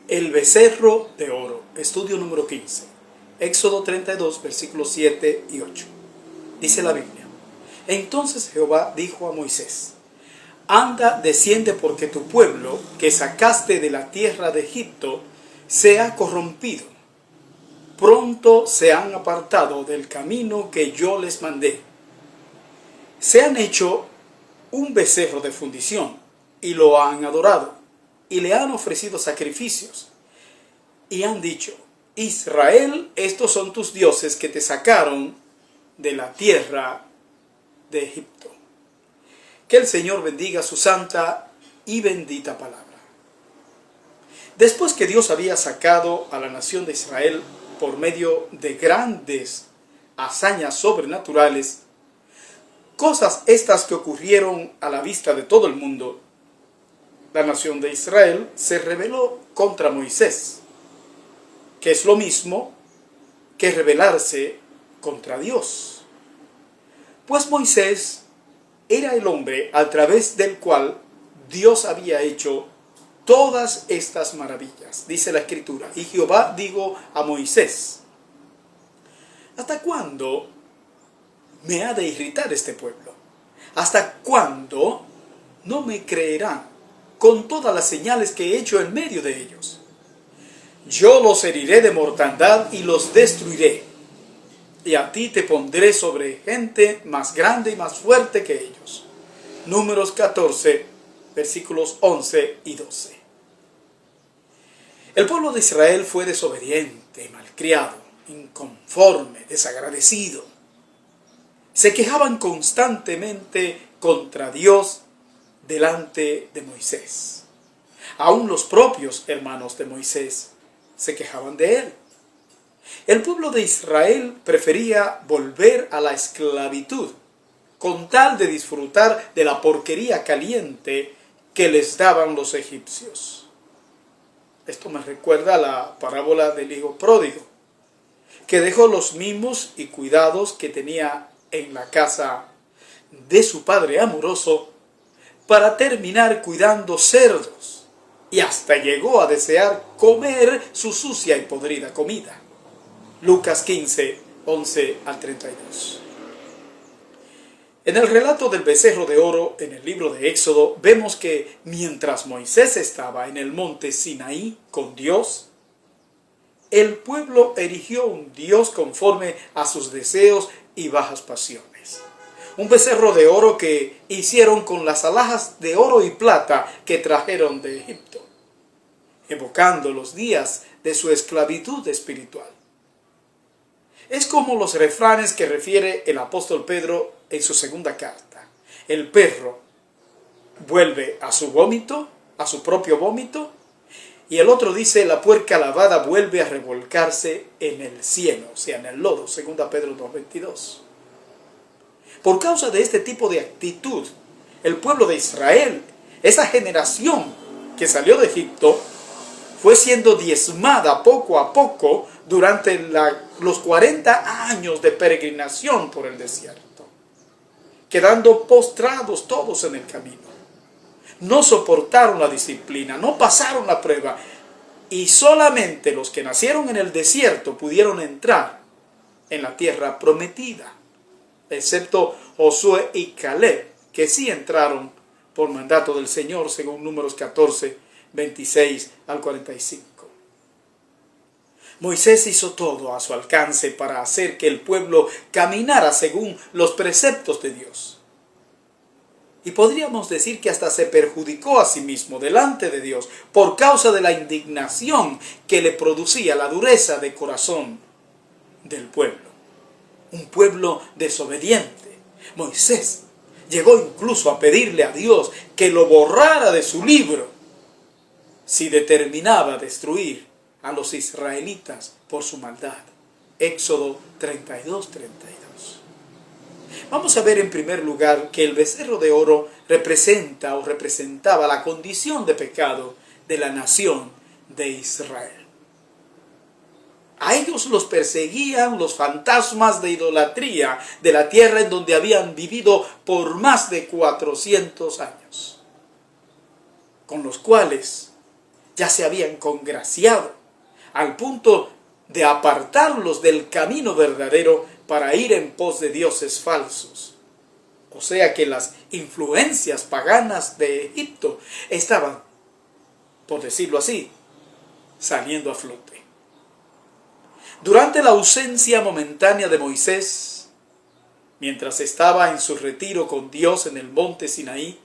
El becerro de oro, estudio número 15, Éxodo 32, versículos 7 y 8. Dice la Biblia: Entonces Jehová dijo a Moisés: Anda, desciende, porque tu pueblo, que sacaste de la tierra de Egipto, se ha corrompido. Pronto se han apartado del camino que yo les mandé. Se han hecho un becerro de fundición, y lo han adorado, y le han ofrecido sacrificios, y han dicho: Israel, estos son tus dioses que te sacaron de la tierra de Egipto. Que el Señor bendiga su santa y bendita palabra. Después que Dios había sacado a la nación de Israel por medio de grandes hazañas sobrenaturales, cosas estas que ocurrieron a la vista de todo el mundo, la nación de Israel se rebeló contra Moisés, que es lo mismo que rebelarse contra Dios. Pues Moisés era el hombre a través del cual Dios había hecho todas estas maravillas. Dice la Escritura: y Jehová dijo a Moisés: ¿hasta cuándo me ha de irritar este pueblo? ¿Hasta cuándo no me creerán con todas las señales que he hecho en medio de ellos? Yo los heriré de mortandad y los destruiré, y a ti te pondré sobre gente más grande y más fuerte que ellos. Números 14, versículos 11 y 12. El pueblo de Israel fue desobediente, malcriado, inconforme, desagradecido. Se quejaban constantemente contra Dios delante de Moisés. Aún los propios hermanos de Moisés se quejaban de él. El pueblo de Israel prefería volver a la esclavitud con tal de disfrutar de la porquería caliente que les daban los egipcios. Esto me recuerda a la parábola del hijo pródigo, que dejó los mimos y cuidados que tenía en la casa de su padre amoroso para terminar cuidando cerdos, y hasta llegó a desear comer su sucia y podrida comida. Lucas 15, 11 al 32. En el relato del becerro de oro en el libro de Éxodo vemos que mientras Moisés estaba en el monte Sinaí con Dios, el pueblo erigió un Dios conforme a sus deseos y bajas pasiones. Un becerro de oro que hicieron con las alhajas de oro y plata que trajeron de Egipto, evocando los días de su esclavitud espiritual. Es como los refranes que refiere el apóstol Pedro en su segunda carta. El perro vuelve a su vómito, a su propio vómito, y el otro dice: la puerca lavada vuelve a revolcarse en el cieno, o sea, en el lodo. Segunda Pedro 2:22. Por causa de este tipo de actitud, el pueblo de Israel, esa generación que salió de Egipto, fue siendo diezmada poco a poco durante los 40 años de peregrinación por el desierto, quedando postrados todos en el camino. No soportaron la disciplina, no pasaron la prueba, y solamente los que nacieron en el desierto pudieron entrar en la tierra prometida, excepto Josué y Caleb, que sí entraron por mandato del Señor, según Números 14, 26 al 45. Moisés hizo todo a su alcance para hacer que el pueblo caminara según los preceptos de Dios. Y podríamos decir que hasta se perjudicó a sí mismo delante de Dios por causa de la indignación que le producía la dureza de corazón del pueblo. Un pueblo desobediente. Moisés llegó incluso a pedirle a Dios que lo borrara de su libro si determinaba destruir a los israelitas por su maldad. Éxodo 32, 32. Vamos a ver en primer lugar que el becerro de oro representaba la condición de pecado de la nación de Israel. A ellos los perseguían los fantasmas de idolatría de la tierra en donde habían vivido por más de 400 años, con los cuales ya se habían congraciado al punto de apartarlos del camino verdadero para ir en pos de dioses falsos. O sea que las influencias paganas de Egipto estaban, por decirlo así, saliendo a flote. Durante la ausencia momentánea de Moisés, mientras estaba en su retiro con Dios en el monte Sinaí,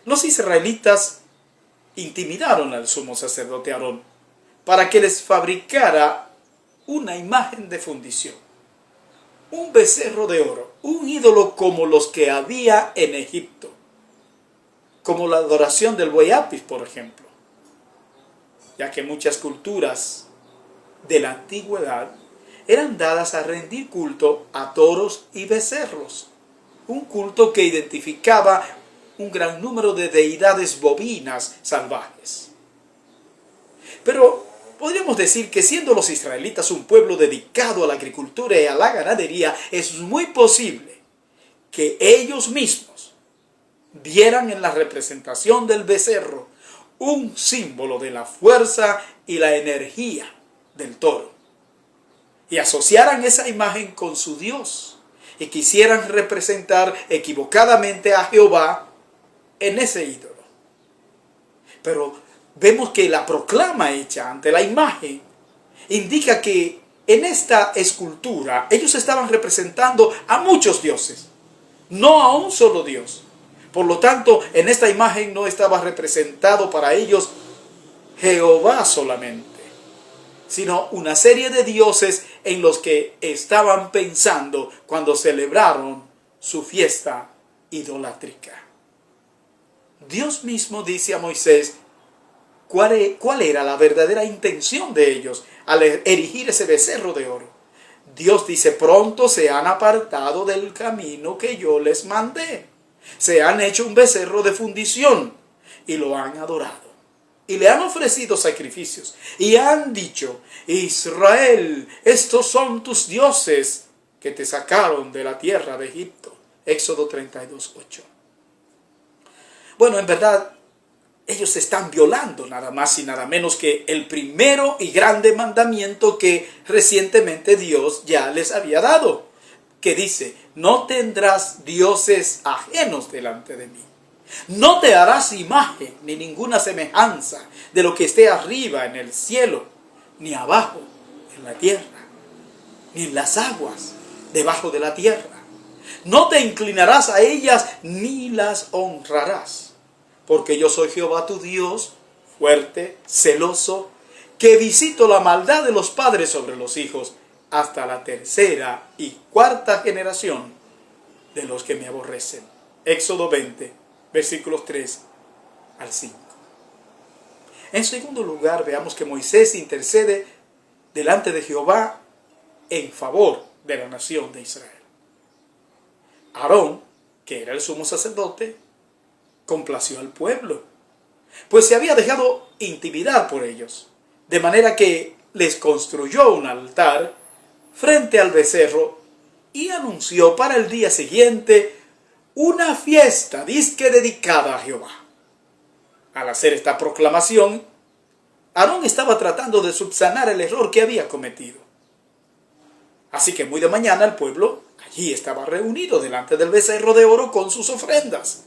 los israelitas intimidaron al sumo sacerdote Aarón para que les fabricara una imagen de fundición, un becerro de oro, un ídolo como los que había en Egipto, como la adoración del buey Apis, por ejemplo, ya que muchas culturas de la antigüedad eran dadas a rendir culto a toros y becerros, un culto que identificaba un gran número de deidades bovinas salvajes. Pero podríamos decir que siendo los israelitas un pueblo dedicado a la agricultura y a la ganadería, es muy posible que ellos mismos vieran en la representación del becerro un símbolo de la fuerza y la energía del toro, y asociaran esa imagen con su Dios, y quisieran representar equivocadamente a Jehová en ese ídolo. Pero vemos que la proclama hecha ante la imagen indica que en esta escultura ellos estaban representando a muchos dioses, no a un solo Dios. Por lo tanto, en esta imagen no estaba representado para ellos Jehová solamente, sino una serie de dioses en los que estaban pensando cuando celebraron su fiesta idolátrica. Dios mismo dice a Moisés cuál era la verdadera intención de ellos al erigir ese becerro de oro. Dios dice: pronto se han apartado del camino que yo les mandé. Se han hecho un becerro de fundición y lo han adorado. Y le han ofrecido sacrificios y han dicho: Israel, estos son tus dioses que te sacaron de la tierra de Egipto. Éxodo 32:8. Bueno, en verdad, ellos están violando nada más y nada menos que el primero y grande mandamiento que recientemente Dios ya les había dado, que dice: no tendrás dioses ajenos delante de mí. No te harás imagen ni ninguna semejanza de lo que esté arriba en el cielo, ni abajo en la tierra, ni en las aguas debajo de la tierra. No te inclinarás a ellas ni las honrarás, porque yo soy Jehová tu Dios, fuerte, celoso, que visito la maldad de los padres sobre los hijos hasta la tercera y cuarta generación de los que me aborrecen. Éxodo 20, versículos 3 al 5. En segundo lugar, veamos que Moisés intercede delante de Jehová en favor de la nación de Israel. Aarón, que era el sumo sacerdote, complació al pueblo, pues se había dejado intimidar por ellos, de manera que les construyó un altar frente al becerro y anunció para el día siguiente una fiesta disque dedicada a Jehová. Al hacer esta proclamación, Aarón estaba tratando de subsanar el error que había cometido. Así que muy de mañana el pueblo allí estaba reunido delante del becerro de oro con sus ofrendas.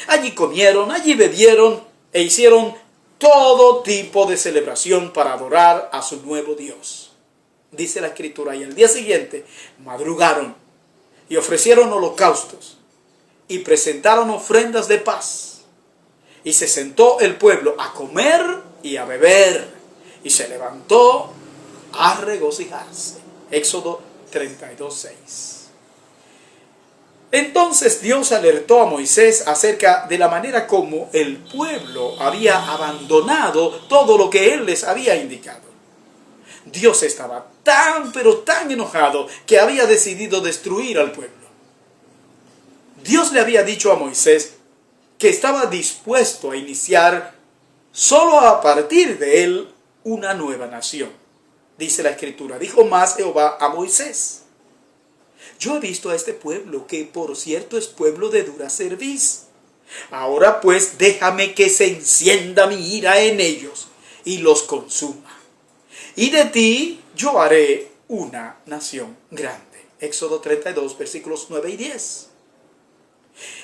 Allí comieron, allí bebieron e hicieron todo tipo de celebración para adorar a su nuevo Dios. Dice la Escritura: y al día siguiente madrugaron y ofrecieron holocaustos y presentaron ofrendas de paz. Y se sentó el pueblo a comer y a beber, y se levantó a regocijarse. Éxodo 32:6. Entonces Dios alertó a Moisés acerca de la manera como el pueblo había abandonado todo lo que él les había indicado. Dios estaba tan pero tan enojado que había decidido destruir al pueblo. Dios le había dicho a Moisés que estaba dispuesto a iniciar solo a partir de él una nueva nación. Dice la Escritura: dijo más Jehová a Moisés: yo he visto a este pueblo, que por cierto es pueblo de dura cerviz. Ahora pues déjame que se encienda mi ira en ellos y los consuma. Y de ti yo haré una nación grande. Éxodo 32, versículos 9 y 10.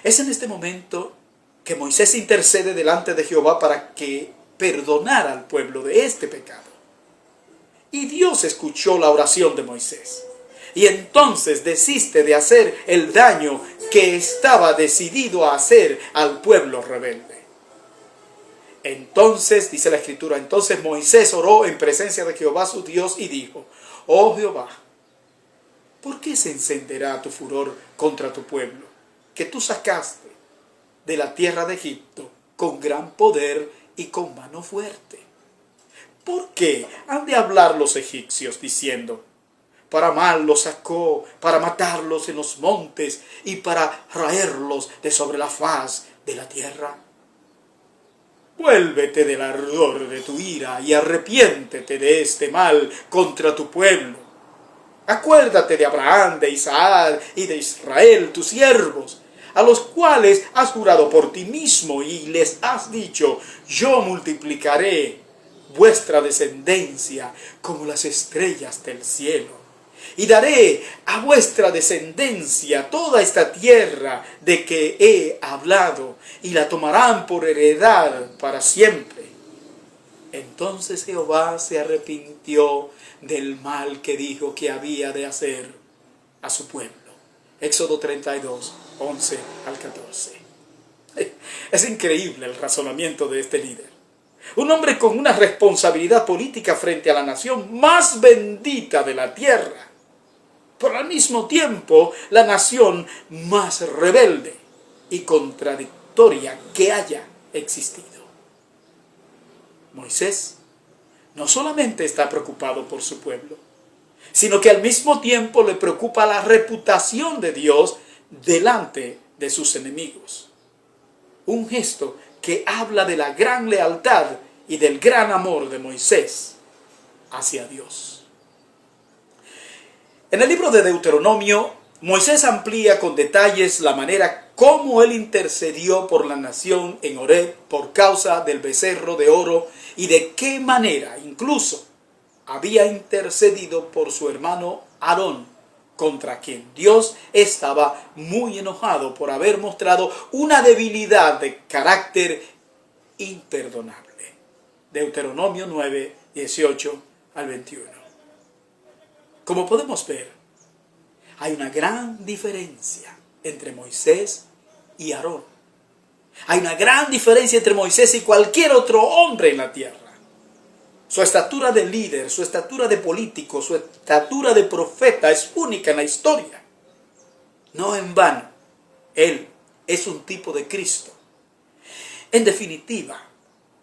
Es en este momento que Moisés intercede delante de Jehová para que perdonara al pueblo de este pecado. Y Dios escuchó la oración de Moisés. Y entonces desiste de hacer el daño que estaba decidido a hacer al pueblo rebelde. Entonces, dice la Escritura, entonces Moisés oró en presencia de Jehová su Dios y dijo: oh Jehová, ¿por qué se encenderá tu furor contra tu pueblo, que tú sacaste de la tierra de Egipto con gran poder y con mano fuerte? ¿Por qué han de hablar los egipcios diciendo: para mal los sacó, para matarlos en los montes y para raerlos de sobre la faz de la tierra? Vuélvete del ardor de tu ira y arrepiéntete de este mal contra tu pueblo. Acuérdate de Abraham, de Isaac y de Israel, tus siervos, a los cuales has jurado por ti mismo y les has dicho: yo multiplicaré vuestra descendencia como las estrellas del cielo. Y daré a vuestra descendencia toda esta tierra de que he hablado, y la tomarán por heredad para siempre. Entonces Jehová se arrepintió del mal que dijo que había de hacer a su pueblo. Éxodo 32, 11 al 14. Es increíble el razonamiento de este líder. Un hombre con una responsabilidad política frente a la nación más bendita de la tierra, pero al mismo tiempo la nación más rebelde y contradictoria que haya existido. Moisés no solamente está preocupado por su pueblo, sino que al mismo tiempo le preocupa la reputación de Dios delante de sus enemigos. Un gesto que habla de la gran lealtad y del gran amor de Moisés hacia Dios. En el libro de Deuteronomio, Moisés amplía con detalles la manera como él intercedió por la nación en Horeb por causa del becerro de oro y de qué manera incluso había intercedido por su hermano Aarón, contra quien Dios estaba muy enojado por haber mostrado una debilidad de carácter imperdonable. Deuteronomio 9, 18 al 21. Como podemos ver, hay una gran diferencia entre Moisés y Aarón. Hay una gran diferencia entre Moisés y cualquier otro hombre en la tierra. Su estatura de líder, su estatura de político, su estatura de profeta es única en la historia. No en vano, él es un tipo de Cristo. En definitiva,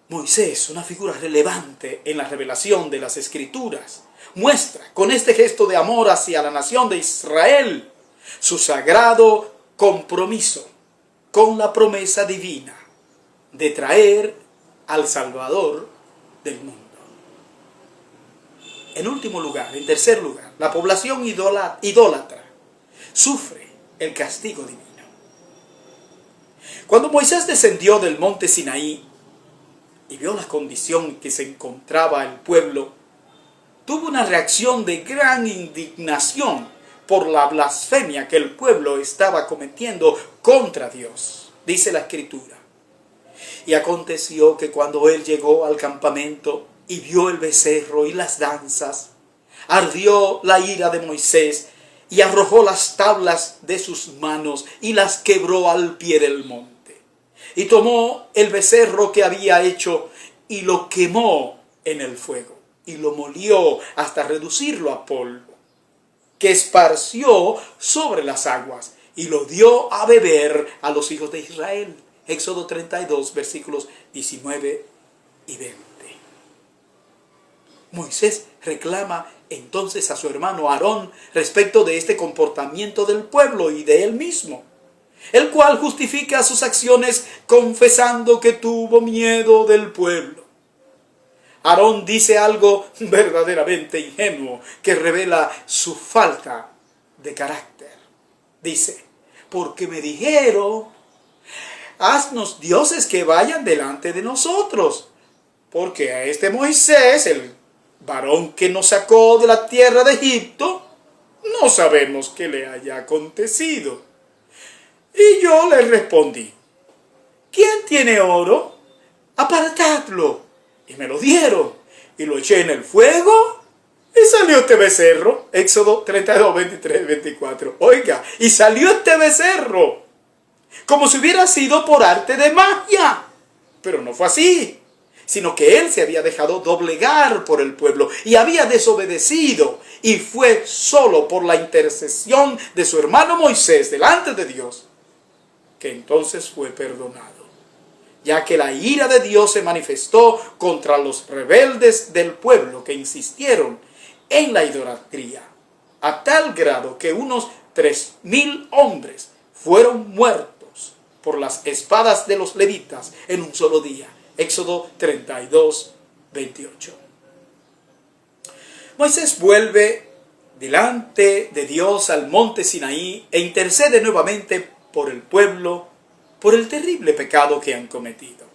Moisés, una figura relevante en la revelación de las Escrituras, muestra con este gesto de amor hacia la nación de Israel su sagrado compromiso con la promesa divina de traer al Salvador del mundo. En último lugar, en tercer lugar, la población idólatra sufre el castigo divino. Cuando Moisés descendió del monte Sinaí y vio la condición en que se encontraba el pueblo, tuvo una reacción de gran indignación por la blasfemia que el pueblo estaba cometiendo contra Dios. Dice la Escritura: y aconteció que cuando él llegó al campamento y vio el becerro y las danzas, ardió la ira de Moisés y arrojó las tablas de sus manos y las quebró al pie del monte. Y tomó el becerro que había hecho y lo quemó en el fuego y lo molió hasta reducirlo a polvo, que esparció sobre las aguas y lo dio a beber a los hijos de Israel. Éxodo 32, versículos 19 y 20. Moisés reclama entonces a su hermano Aarón respecto de este comportamiento del pueblo y de él mismo, el cual justifica sus acciones confesando que tuvo miedo del pueblo. Aarón dice algo verdaderamente ingenuo que revela su falta de carácter. Dice: porque me dijeron: haznos dioses que vayan delante de nosotros. Porque a este Moisés, el varón que nos sacó de la tierra de Egipto, no sabemos qué le haya acontecido. Y yo le respondí, ¿quién tiene oro? Apartadlo. Y me lo dieron. Y lo eché en el fuego. Y salió este becerro. Éxodo 32, 23, 24. Oiga, y salió este becerro. Como si hubiera sido por arte de magia. Pero no fue así. Sino que él se había dejado doblegar por el pueblo. Y había desobedecido. Y fue solo por la intercesión de su hermano Moisés delante de Dios que entonces fue perdonado. Ya que la ira de Dios se manifestó contra los rebeldes del pueblo que insistieron en la idolatría, a tal grado que unos 3,000 hombres fueron muertos por las espadas de los levitas en un solo día. Éxodo 32, 28. Moisés vuelve delante de Dios al monte Sinaí e intercede nuevamente por el pueblo, por el terrible pecado que han cometido.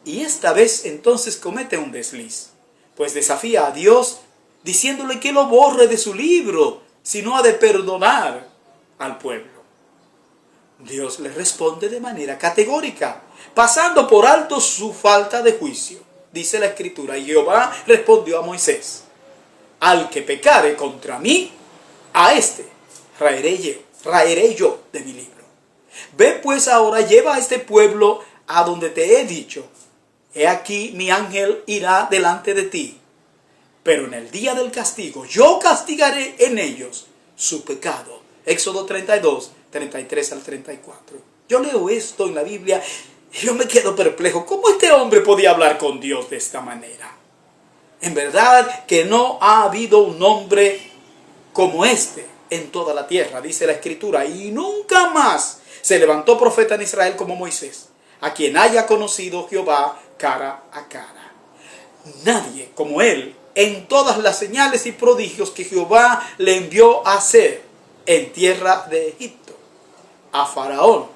Y esta vez entonces comete un desliz, pues desafía a Dios diciéndole que lo borre de su libro, si no ha de perdonar al pueblo. Dios le responde de manera categórica, pasando por alto su falta de juicio. Dice la Escritura, y Jehová respondió a Moisés, al que pecare contra mí, a este raeré yo de mi libro. Ve pues ahora, lleva a este pueblo a donde te he dicho. He aquí mi ángel irá delante de ti. Pero en el día del castigo yo castigaré en ellos su pecado. Éxodo 32, 33 al 34. Yo leo esto en la Biblia y yo me quedo perplejo. ¿Cómo este hombre podía hablar con Dios de esta manera? En verdad que no ha habido un hombre como este en toda la tierra, dice la Escritura. Y nunca más se levantó profeta en Israel como Moisés, a quien haya conocido Jehová cara a cara. Nadie como él en todas las señales y prodigios que Jehová le envió a hacer en tierra de Egipto, a Faraón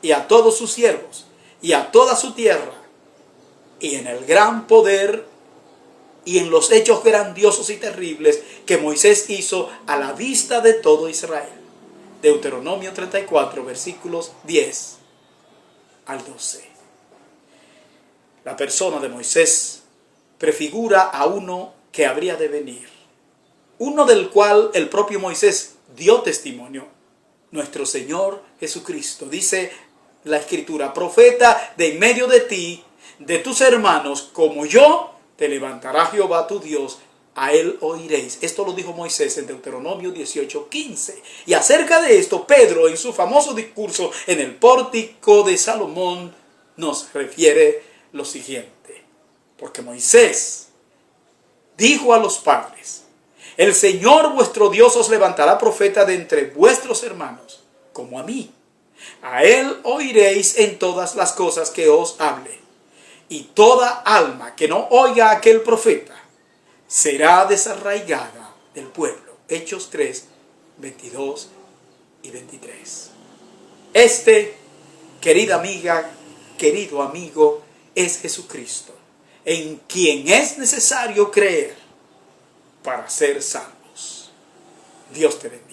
y a todos sus siervos y a toda su tierra, y en el gran poder y en los hechos grandiosos y terribles que Moisés hizo a la vista de todo Israel. Deuteronomio 34, versículos 10 al 12. La persona de Moisés prefigura a uno que habría de venir, uno del cual el propio Moisés dio testimonio, nuestro Señor Jesucristo. Dice la Escritura, profeta de en medio de ti, de tus hermanos, como yo, te levantará Jehová tu Dios, a él oiréis. Esto lo dijo Moisés en Deuteronomio 18:15. Y acerca de esto, Pedro, en su famoso discurso en el pórtico de Salomón, nos refiere lo siguiente. Porque Moisés dijo a los padres, el Señor vuestro Dios os levantará profeta de entre vuestros hermanos, como a mí. A él oiréis en todas las cosas que os hable. Y toda alma que no oiga a aquel profeta será desarraigada del pueblo. Hechos 3, 22 y 23. Este, querida amiga, querido amigo, es Jesucristo, en quien es necesario creer para ser salvos. Dios te bendiga.